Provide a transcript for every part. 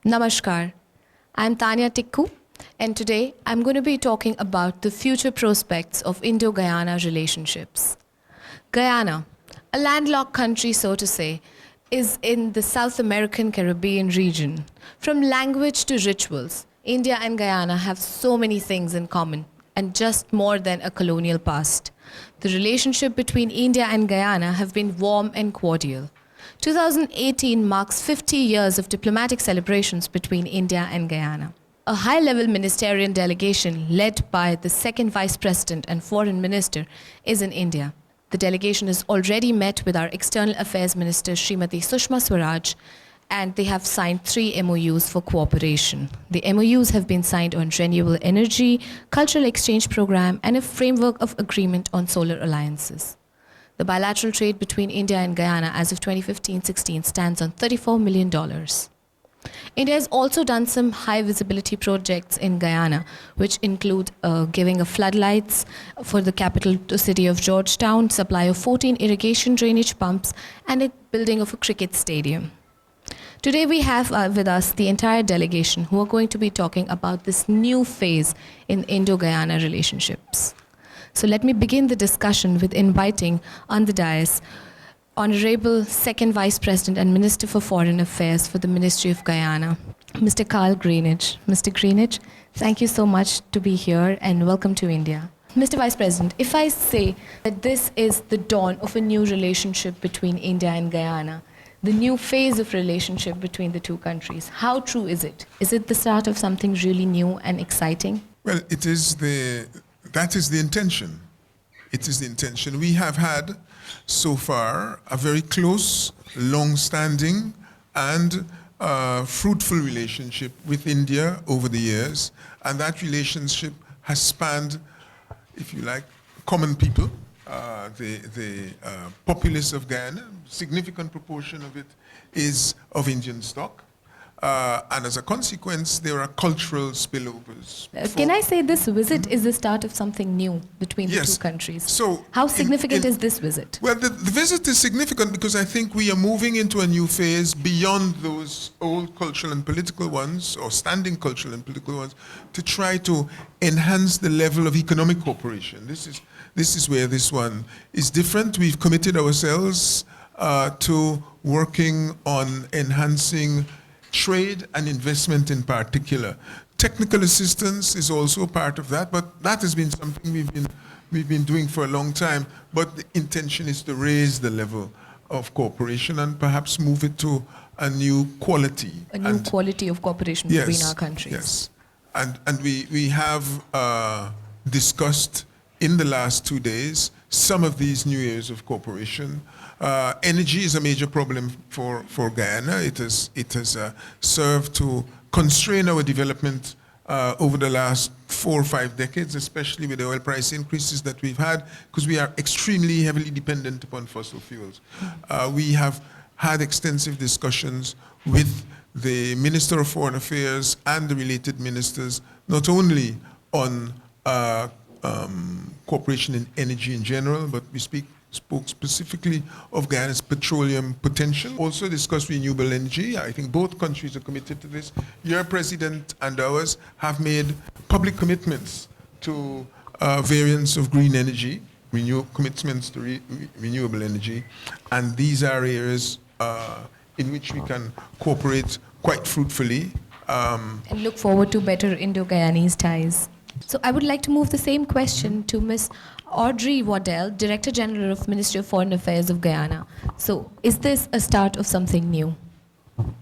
Namaskar. I'm Tanya Tikku, and today I'm going to be talking about the future prospects of Indo-Guyana relationships. Guyana, a landlocked country, so to say, is in the South American Caribbean region. From language to rituals, India and Guyana have so many things in common, and just more than a colonial past. The relationship between India and Guyana have been warm and cordial. 2018 marks 50 years of diplomatic celebrations between India and Guyana. A high-level ministerial delegation led by the second Vice President and Foreign Minister is in India. The delegation has already met with our External Affairs Minister Srimati Sushma Swaraj, and they have signed 3 MOUs for cooperation. The MOUs have been signed on renewable energy, cultural exchange program, and a framework of agreement on solar alliances. The bilateral trade between India and Guyana as of 2015-16 stands on $34 million. India has also done some high-visibility projects in Guyana, which include giving of floodlights for the capital city of Georgetown, supply of 14 irrigation drainage pumps, and a building of a cricket stadium. Today we have with us the entire delegation who are going to be talking about this new phase in Indo-Guyana relationships. So let me begin the discussion with inviting on the dais Honorable Second Vice President and Minister for Foreign Affairs for the Ministry of Guyana, Mr. Carl Greenidge. Mr. Greenidge, thank you so much to be here and welcome to India. Mr. Vice President, if I say that this is the dawn of a new relationship between India and Guyana, the new phase of relationship between the two countries, how true is it? Is it the start of something really new and exciting? Well, that is the intention. It is the intention. We have had so far a very close, long-standing, and fruitful relationship with India over the years, and that relationship has spanned, if you like, common people. The populace of Guyana, significant proportion of it is of Indian stock. And as a consequence, there are cultural spillovers. Can I say this visit is the start of something new between the two countries? So how significant is this visit? Well, the visit is significant because I think we are moving into a new phase beyond those old cultural and political ones, or standing cultural and political ones, to try to enhance the level of economic cooperation. This is where this one is different. We've committed ourselves to working on enhancing trade and investment in particular. Technical assistance is also part of that, but that has been something we've been doing for a long time. But the intention is to raise the level of cooperation and perhaps move it to a new quality. A new quality of cooperation between our countries. Yes, and we have discussed in the last 2 days some of these new areas of cooperation. Energy is a major problem for Guyana. It has served to constrain our development over the last 4 or 5 decades, especially with the oil price increases that we've had, because we are extremely heavily dependent upon fossil fuels. We have had extensive discussions with the Minister of Foreign Affairs and the related ministers, not only on cooperation in energy in general, but we spoke specifically of Guyana's petroleum potential. Also discussed renewable energy. I think both countries are committed to this. Your president and ours have made public commitments to variants of green energy, commitments to renewable energy, and these are areas in which we can cooperate quite fruitfully. And look forward to better Indo-Guyanese ties. So I would like to move the same question to Ms. Audrey Waddell, Director General of Ministry of Foreign Affairs of Guyana. So is this a start of something new?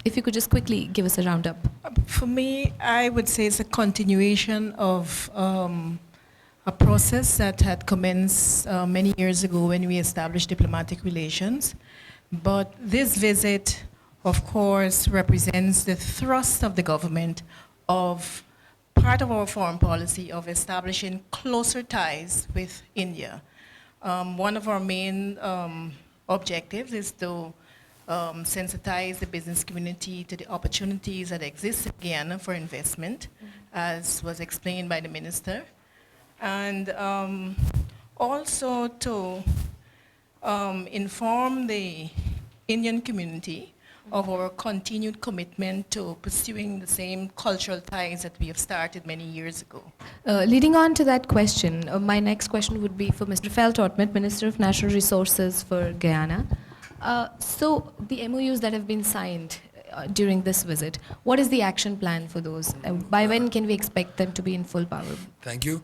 If you could just quickly give us a roundup. For me, I would say it's a continuation of a process that had commenced many years ago when we established diplomatic relations. But this visit, of course, represents the thrust of the government of part of our foreign policy of establishing closer ties with India. One of our main objectives is to sensitize the business community to the opportunities that exist in Guyana for investment, as was explained by the minister, and also to inform the Indian community of our continued commitment to pursuing the same cultural ties that we have started many years ago. Leading on to that question, my next question would be for Mr. Feltortmet, Minister of Natural Resources for Guyana. So the MOUs that have been signed during this visit, what is the action plan for those? By when can we expect them to be in full power? Thank you.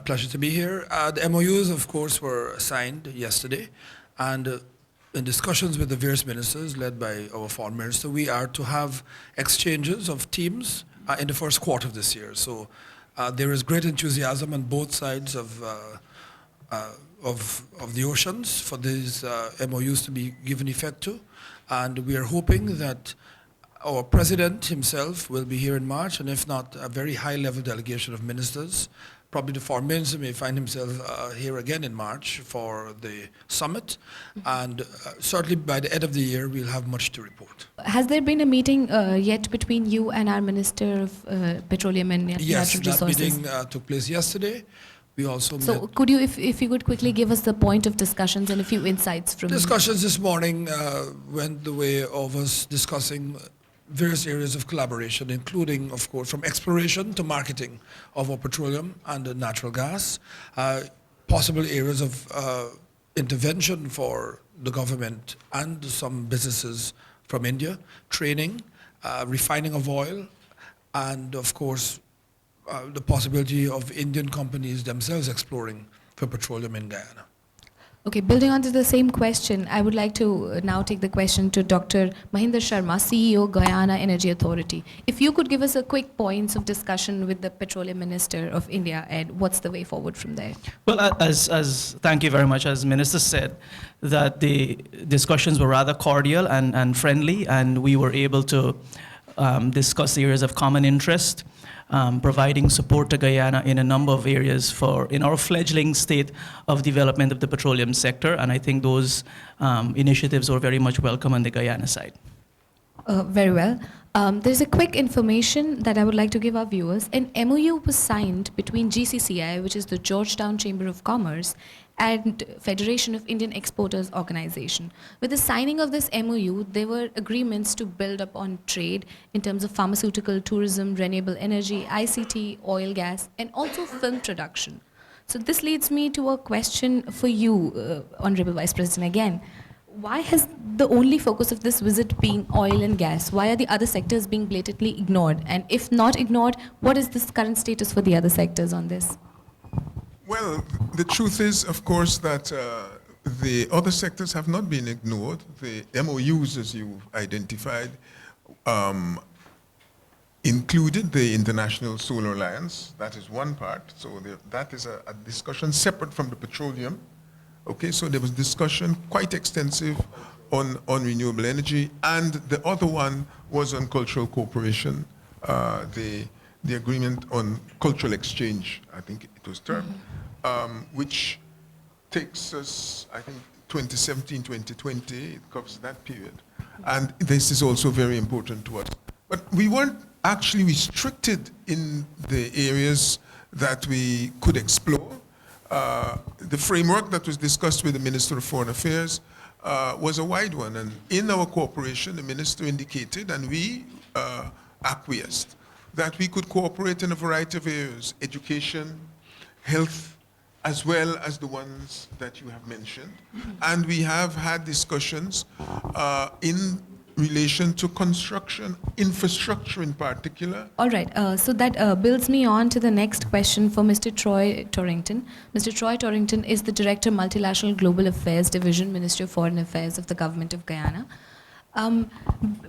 Pleasure to be here. The MOUs, of course, were signed yesterday, and in discussions with the various ministers led by our foreign minister, we are to have exchanges of teams in the first quarter of this year. So there is great enthusiasm on both sides of the oceans for these MOUs to be given effect to, and we are hoping that our president himself will be here in March, and if not, a very high-level delegation of ministers. Probably the foreign minister may find himself here again in March for the summit, and certainly by the end of the year, we'll have much to report. Has there been a meeting yet between you and our Minister of Petroleum and Natural Resources? Yes, that meeting took place yesterday. We also So could you, if you could quickly give us the point of discussions and a few insights from... Discussions this morning went the way of us discussing various areas of collaboration, including, of course, from exploration to marketing of our petroleum and natural gas, possible areas of intervention for the government and some businesses from India, training, refining of oil, and, of course, the possibility of Indian companies themselves exploring for petroleum in Guyana. Okay, building on to the same question, I would like to now take the question to Dr. Mahinder Sharma, CEO, Guyana Energy Authority. If you could give us a quick points of discussion with the Petroleum Minister of India, and what's the way forward from there? Well, thank you very much. As Minister said, that the discussions were rather cordial and friendly, and we were able to discuss areas of common interest, providing support to Guyana in a number of areas in our fledgling state of development of the petroleum sector, and I think those initiatives were very much welcome on the Guyana side. Very well. There's a quick information that I would like to give our viewers. An MOU was signed between GCCI, which is the Georgetown Chamber of Commerce, and Federation of Indian Exporters Organization. With the signing of this MOU, there were agreements to build up on trade in terms of pharmaceutical, tourism, renewable energy, ICT, oil, gas, and also film production. So this leads me to a question for you, Honorable Vice President, again. Why has the only focus of this visit being oil and gas? Why are the other sectors being blatantly ignored? And if not ignored, what is this current status for the other sectors on this? Well, the truth is, of course, that the other sectors have not been ignored. The MOUs, as you identified, included the International Solar Alliance. That is one part. So that is a discussion separate from the petroleum. Okay, so there was discussion, quite extensive, on renewable energy, and the other one was on cultural cooperation, the agreement on cultural exchange, I think it was termed, which takes us, I think, 2017, 2020, it covers that period. And this is also very important to us. But we weren't actually restricted in the areas that we could explore. The framework that was discussed with the Minister of Foreign Affairs was a wide one, and in our cooperation, the Minister indicated, and we acquiesced, that we could cooperate in a variety of areas, education, health, as well as the ones that you have mentioned. And we have had discussions in relation to construction, infrastructure in particular. All right, so that builds me on to the next question for Mr. Troy Torrington. Mr. Troy Torrington is the Director, Multilateral Global Affairs Division, Ministry of Foreign Affairs of the Government of Guyana.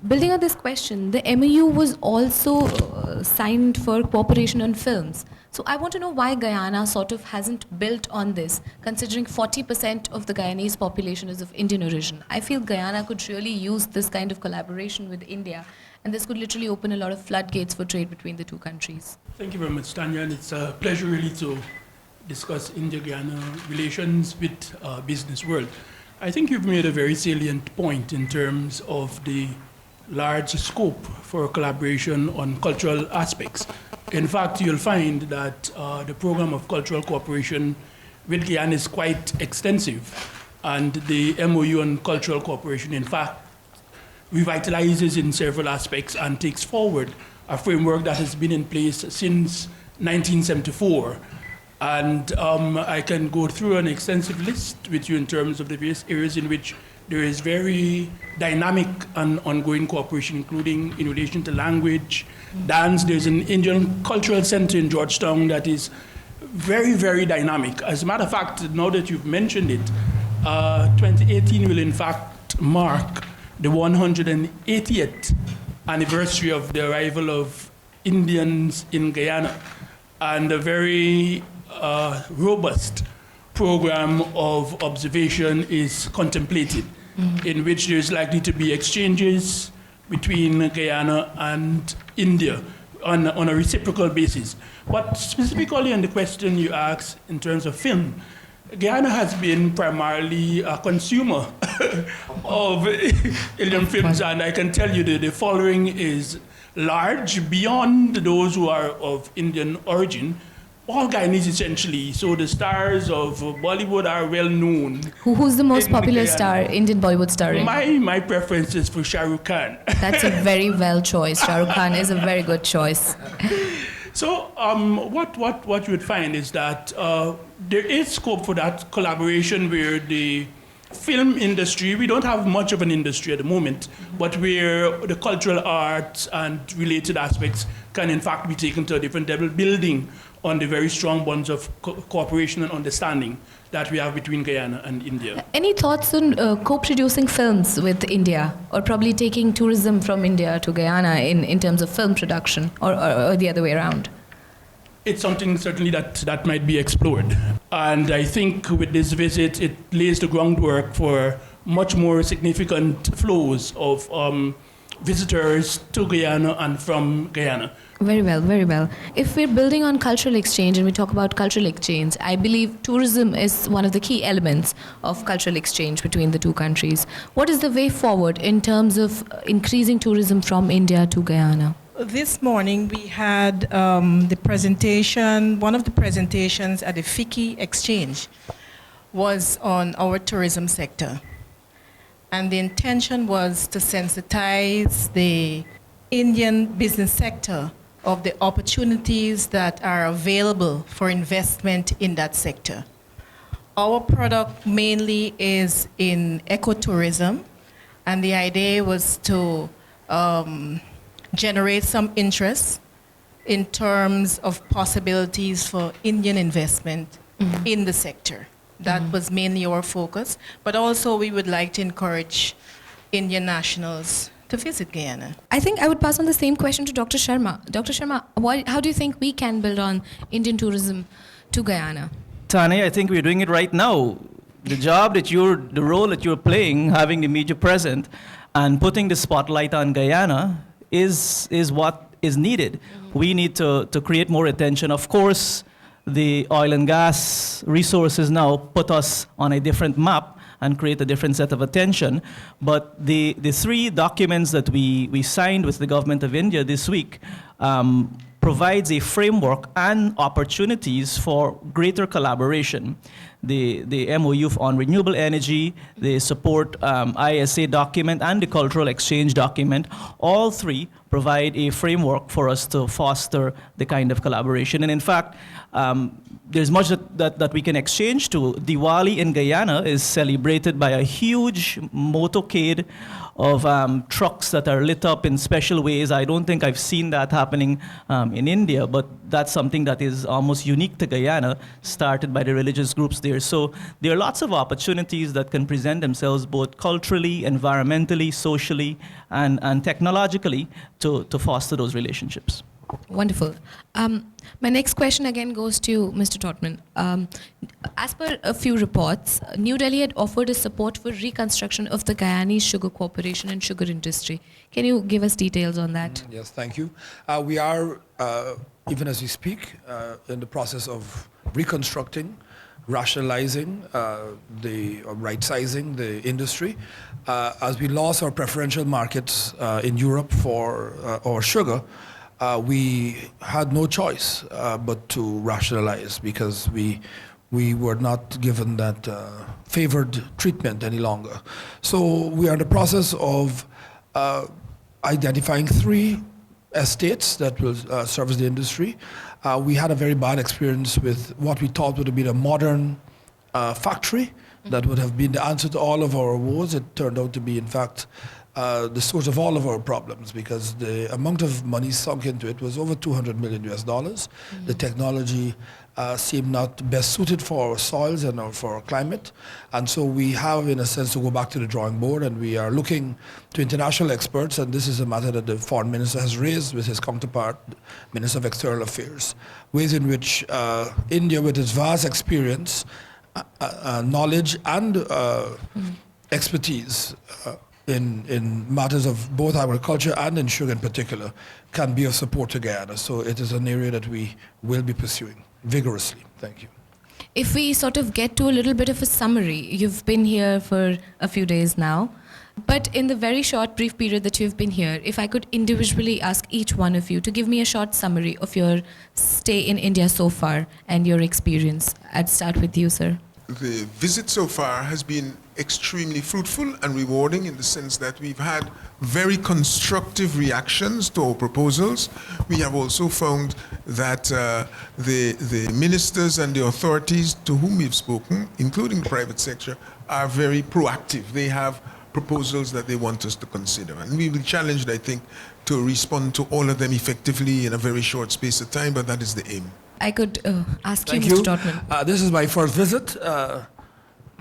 Building on this question, the MOU was also signed for cooperation on films. So I want to know why Guyana sort of hasn't built on this, considering 40% of the Guyanese population is of Indian origin. I feel Guyana could really use this kind of collaboration with India, and this could literally open a lot of floodgates for trade between the two countries. Thank you very much, Tanya, and it's a pleasure really to discuss India-Guyana relations with Businessworld. I think you've made a very salient point in terms of the large scope for collaboration on cultural aspects. In fact, you'll find that the program of cultural cooperation with Guyana is quite extensive, and the MOU on cultural cooperation, in fact, revitalizes in several aspects and takes forward a framework that has been in place since 1974. And I can go through an extensive list with you in terms of the various areas in which there is very dynamic and ongoing cooperation, including in relation to language, dance. There's an Indian cultural center in Georgetown that is very, very dynamic. As a matter of fact, now that you've mentioned it, 2018 will in fact mark the 180th anniversary of the arrival of Indians in Guyana, and a very robust program of observation is contemplated, in which there is likely to be exchanges between Guyana and India on a reciprocal basis. But specifically on the question you asked in terms of film, Guyana has been primarily a consumer of Indian films, and I can tell you that the following is large beyond those who are of Indian origin. All Guyanese essentially, so the stars of Bollywood are well known. Who's the most popular Guyana. star, Indian Bollywood star? My preference is for Shah Rukh Khan. That's a very well choice. Shah Rukh Khan is a very good choice. So what you would find is that there is scope for that collaboration where the film industry, we don't have much of an industry at the moment, but where the cultural arts and related aspects can in fact be taken to a different level, building on the very strong bonds of cooperation and understanding that we have between Guyana and India. Any thoughts on co-producing films with India, or probably taking tourism from India to Guyana in terms of film production, or the other way around? It's something certainly that might be explored. And I think with this visit, it lays the groundwork for much more significant flows of visitors to Guyana and from Guyana. Very well, very well. If we're building on cultural exchange and we talk about cultural exchange, I believe tourism is one of the key elements of cultural exchange between the two countries. What is the way forward in terms of increasing tourism from India to Guyana? This morning we had the presentation, one of the presentations at the FICCI Exchange was on our tourism sector. And the intention was to sensitize the Indian business sector of the opportunities that are available for investment in that sector. Our product mainly is in ecotourism, and the idea was to generate some interest in terms of possibilities for Indian investment in the sector. That was mainly our focus, but also we would like to encourage Indian nationals to visit Guyana. I think I would pass on the same question to Dr. Sharma. Dr. Sharma, how do you think we can build on Indian tourism to Guyana? Tanya, I think we're doing it right now. The role that you're playing, having the media present and putting the spotlight on Guyana is what is needed. We need to create more attention. Of course, the oil and gas resources now put us on a different map and create a different set of attention. But the three documents that we signed with the government of India this week provides a framework and opportunities for greater collaboration. The MOU on renewable energy, the support ISA document, and the cultural exchange document, all three provide a framework for us to foster the kind of collaboration. And in fact, there's much that we can exchange to. Diwali in Guyana is celebrated by a huge motorcade of trucks that are lit up in special ways. I don't think I've seen that happening in India, but that's something that is almost unique to Guyana, started by the religious groups there. So there are lots of opportunities that can present themselves both culturally, environmentally, socially, and technologically to foster those relationships. Wonderful. My next question again goes to Mr. Totman. As per a few reports, New Delhi had offered a support for reconstruction of the Guyanese sugar corporation and sugar industry. Can you give us details on that? Yes, thank you. We are, even as we speak, in the process of reconstructing, rationalizing, right-sizing the industry. As we lost our preferential markets in Europe for our sugar, we had no choice but to rationalize, because we were not given that favored treatment any longer. So we are in the process of identifying 3 estates that will service the industry. We had a very bad experience with what we thought would have been a modern factory that would have been the answer to all of our woes. It turned out to be, in fact, the source of all of our problems, because the amount of money sunk into it was over $200 million. The technology seemed not best suited for our soils and for our climate. And so we have, in a sense, to go back to the drawing board, and we are looking to international experts, and this is a matter that the foreign minister has raised with his counterpart, Minister of External Affairs, ways in which India, with its vast experience, knowledge and expertise in matters of both agriculture and in sugar in particular, can be of support to Guyana. So it is an area that we will be pursuing vigorously. Thank you. If we sort of get to a little bit of a summary, you've been here for a few days now, but in the very short, brief period that you've been here, if I could individually ask each one of you to give me a short summary of your stay in India so far and your experience. I'd start with you, sir. The visit so far has been extremely fruitful and rewarding in the sense that we've had very constructive reactions to our proposals. We have also found that the ministers and the authorities to whom we've spoken, including the private sector, are very proactive. They have proposals that they want us to consider. And we will be challenged, I think, to respond to all of them effectively in a very short space of time, but that is the aim. I could ask Thank you, you. Mr. Totman. This is my first visit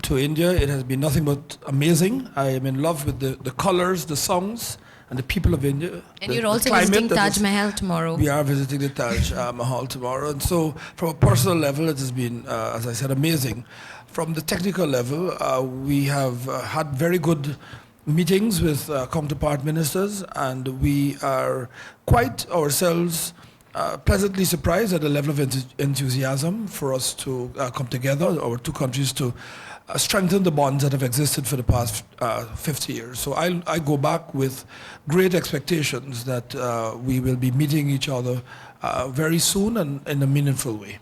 to India. It has been nothing but amazing. I am in love with the colors, the songs, and the people of India. And you're also visiting Taj Mahal tomorrow. We are visiting the Taj Mahal tomorrow. And so from a personal level, it has been, as I said, amazing. From the technical level, we have had very good meetings with counterpart ministers, and we are quite ourselves pleasantly surprised at the level of enthusiasm for us to come together, our 2 countries, to strengthen the bonds that have existed for the past 50 years. So I go back with great expectations that we will be meeting each other very soon and in a meaningful way.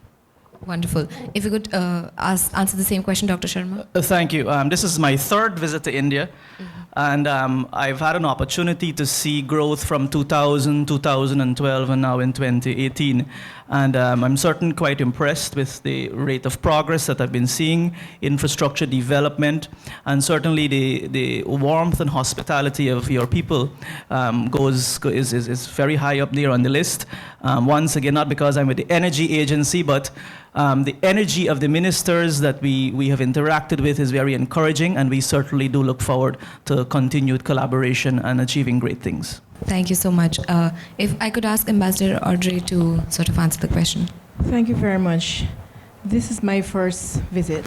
Wonderful. If you could answer the same question, Dr. Sharma. Thank you. This is my 3rd visit to India. And I've had an opportunity to see growth from 2000, 2012, and now in 2018. And I'm certainly quite impressed with the rate of progress that I've been seeing, infrastructure development, and certainly the warmth and hospitality of your people is very high up there on the list. Once again, not because I'm with the energy agency, but the energy of the ministers that we have interacted with is very encouraging, and we certainly do look forward to continued collaboration and achieving great things. Thank you so much. If I could ask Ambassador Audrey to sort of answer the question. Thank you very much. This is my first visit,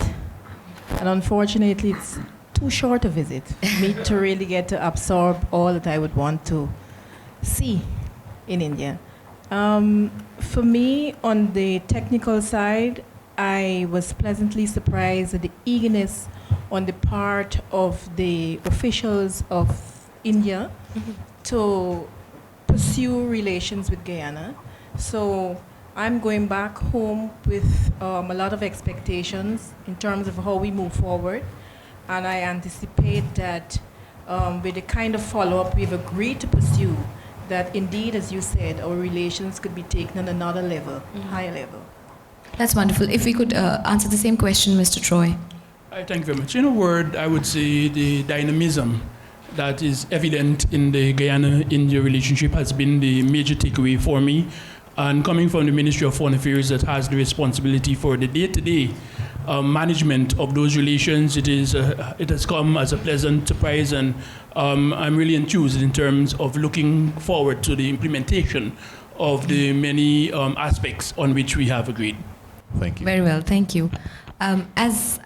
and unfortunately it's too short a visit for me to really get to absorb all that I would want to see in India. For me, on the technical side, I was pleasantly surprised at the eagerness on the part of the officials of India to pursue relations with Guyana. So I'm going back home with a lot of expectations in terms of how we move forward. And I anticipate that with the kind of follow-up we've agreed to pursue, that indeed, as you said, our relations could be taken on another level, higher level. That's wonderful. If we could answer the same question, Mr. Troy. Thank you very much. In a word, I would say the dynamism that is evident in the Guyana-India relationship has been the major takeaway for me. And coming from the Ministry of Foreign Affairs that has the responsibility for the day-to-day management of those relations, it has come as a pleasant surprise, and I'm really enthused in terms of looking forward to the implementation of the many aspects on which we have agreed. Thank you. Very well, thank you. As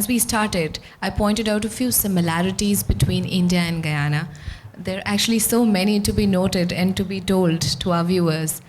we started, I pointed out a few similarities between India and Guyana. There are actually so many to be noted and to be told to our viewers.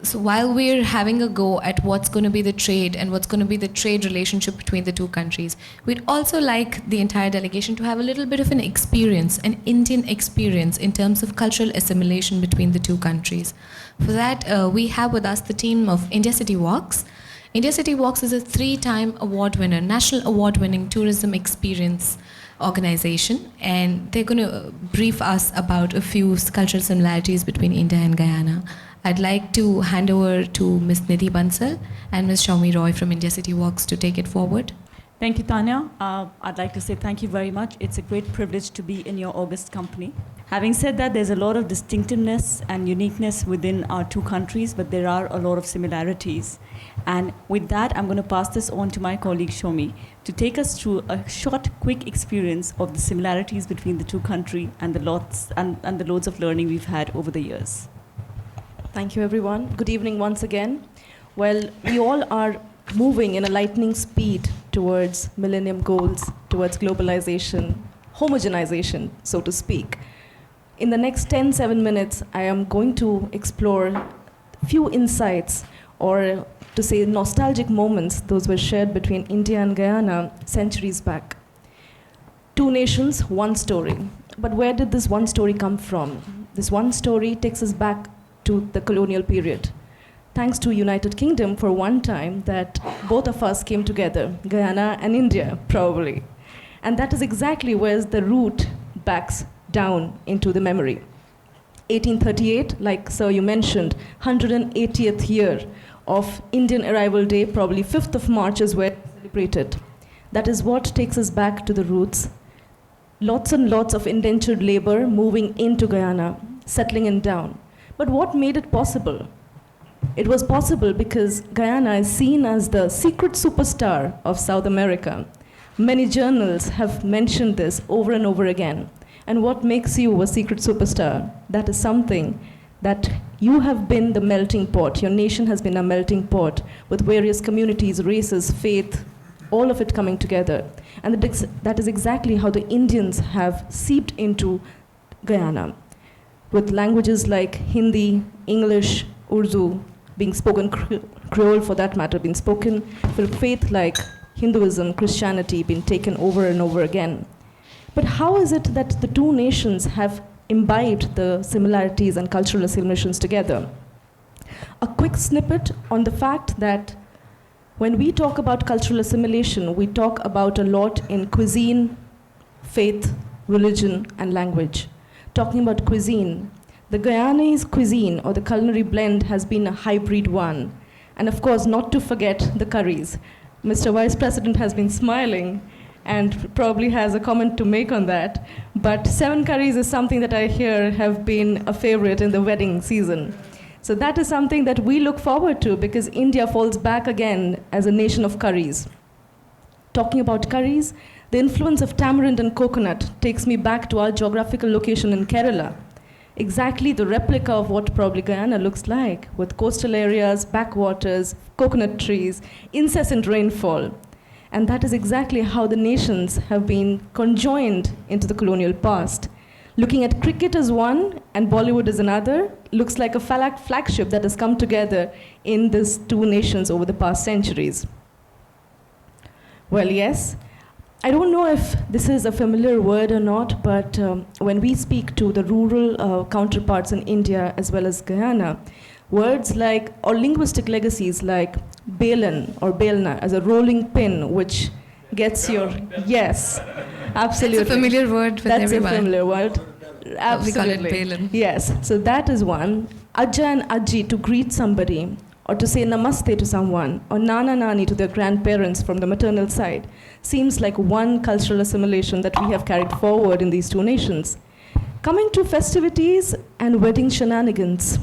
So while we're having a go at what's going to be the trade and what's going to be the trade relationship between the 2 countries, we'd also like the entire delegation to have a little bit of an experience, an Indian experience in terms of cultural assimilation between the 2 countries. For that, we have with us the team of India City Walks. India City Walks is a 3-time award winner, national award-winning tourism experience organization, and they're going to brief us about a few cultural similarities between India and Guyana. I'd like to hand over to Ms. Nidhi Bansal and Ms. Shaumi Roy from India City Walks to take it forward. Thank you, Tanya. I'd like to say thank you very much. It's a great privilege to be in your august company. Having said that, there's a lot of distinctiveness and uniqueness within our two countries, but there are a lot of similarities. And with that, I'm going to pass this on to my colleague Shomi to take us through a short, quick experience of the similarities between the two countries and the loads of learning we've had over the years. Thank you, everyone. Good evening once again. Well, we all are moving in a lightning speed towards millennium goals, towards globalization, homogenization, so to speak. In the next 7 minutes, I am going to explore a few insights, or to say nostalgic moments, those were shared between India and Guyana centuries back. Two nations, one story. But where did this one story come from? This one story takes us back to the colonial period. Thanks to United Kingdom for one time that both of us came together, Guyana and India, probably. And that is exactly where the root backs down into the memory. 1838, like Sir you mentioned, 180th year of Indian Arrival Day, probably 5th of March is where it's celebrated. That is what takes us back to the roots. Lots and lots of indentured labor moving into Guyana, settling in down. But what made it possible? It was possible because Guyana is seen as the secret superstar of South America. Many journals have mentioned this over and over again. And what makes you a secret superstar? That is something that you have been the melting pot. Your nation has been a melting pot with various communities, races, faith, all of it coming together. And that is exactly how the Indians have seeped into Guyana, with languages like Hindi, English, Urdu, being spoken, Creole for that matter, being spoken, for faith like Hinduism, Christianity, being taken over and over again. But how is it that the two nations have imbibed the similarities and cultural assimilations together? A quick snippet on the fact that when we talk about cultural assimilation, we talk about a lot in cuisine, faith, religion, and language. Talking about cuisine, the Guyanese cuisine, or the culinary blend, has been a hybrid one. And of course, not to forget the curries. Mr. Vice President has been smiling and probably has a comment to make on that. But 7 curries is something that I hear have been a favorite in the wedding season. So that is something that we look forward to, because India falls back again as a nation of curries. Talking about curries, the influence of tamarind and coconut takes me back to our geographical location in Kerala. Exactly the replica of what probably Guyana looks like, with coastal areas, backwaters, coconut trees, incessant rainfall. And that is exactly how the nations have been conjoined into the colonial past. Looking at cricket as one and Bollywood as another, looks like a flagship that has come together in these two nations over the past centuries. Well, yes, I don't know if this is a familiar word or not, but when we speak to the rural counterparts in India as well as Guyana, words like, or linguistic legacies like Balan or Belna as a rolling pin, which gets your, yes, absolutely. That's a familiar word with everyone. That's a familiar word. Absolutely. We call it Balan. Yes, so that is one. Ajja and Ajji, to greet somebody, or to say namaste to someone, or nana nani to their grandparents from the maternal side, seems like one cultural assimilation that we have carried forward in these two nations. Coming to festivities and wedding shenanigans,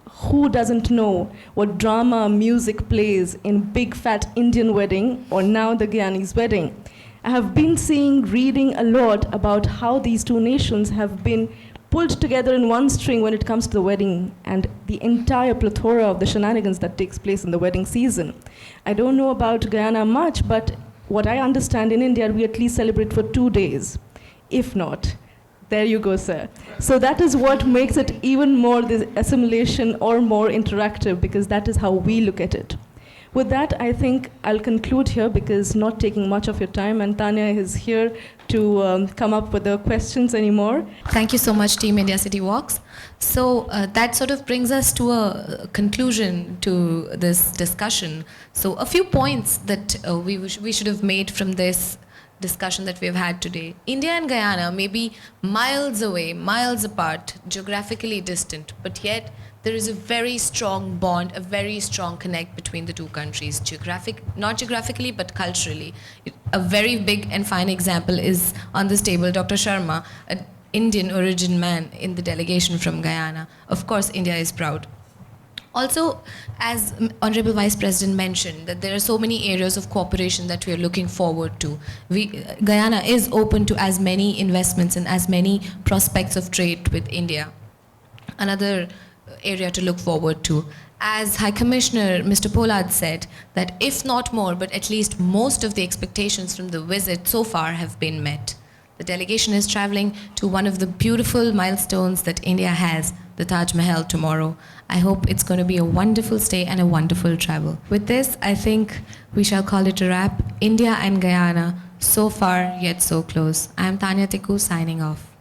who doesn't know what drama music plays in big fat Indian wedding, or now the Guyanese wedding? I have been reading a lot about how these two nations have been pulled together in one string when it comes to the wedding, and the entire plethora of the shenanigans that takes place in the wedding season. I don't know about Guyana much, but what I understand, in India, we at least celebrate for 2 days, if not. There you go, sir. So that is what makes it even more this assimilation or more interactive, because that is how we look at it. With that, I think I'll conclude here, because not taking much of your time, and Tanya is here to come up with the questions anymore. Thank you so much, Team India City Walks. So that sort of brings us to a conclusion to this discussion. So a few points that we should have made from this discussion that we've had today. India and Guyana may be miles away, miles apart, geographically distant, but yet there is a very strong bond, a very strong connect between the two countries, not geographically, but culturally. A very big and fine example is on this table, Dr. Sharma, an Indian origin man in the delegation from Guyana. Of course, India is proud. Also, as Honorable Vice President mentioned, that there are so many areas of cooperation that we are looking forward to. Guyana is open to as many investments and as many prospects of trade with India. Another area to look forward to. As High Commissioner Mr. Pollard said, that if not more, but at least most of the expectations from the visit so far have been met. The delegation is traveling to one of the beautiful milestones that India has, the Taj Mahal, tomorrow. I hope it's going to be a wonderful stay and a wonderful travel. With this, I think we shall call it a wrap. India and Guyana, so far yet so close. I am Tanya Tikku signing off.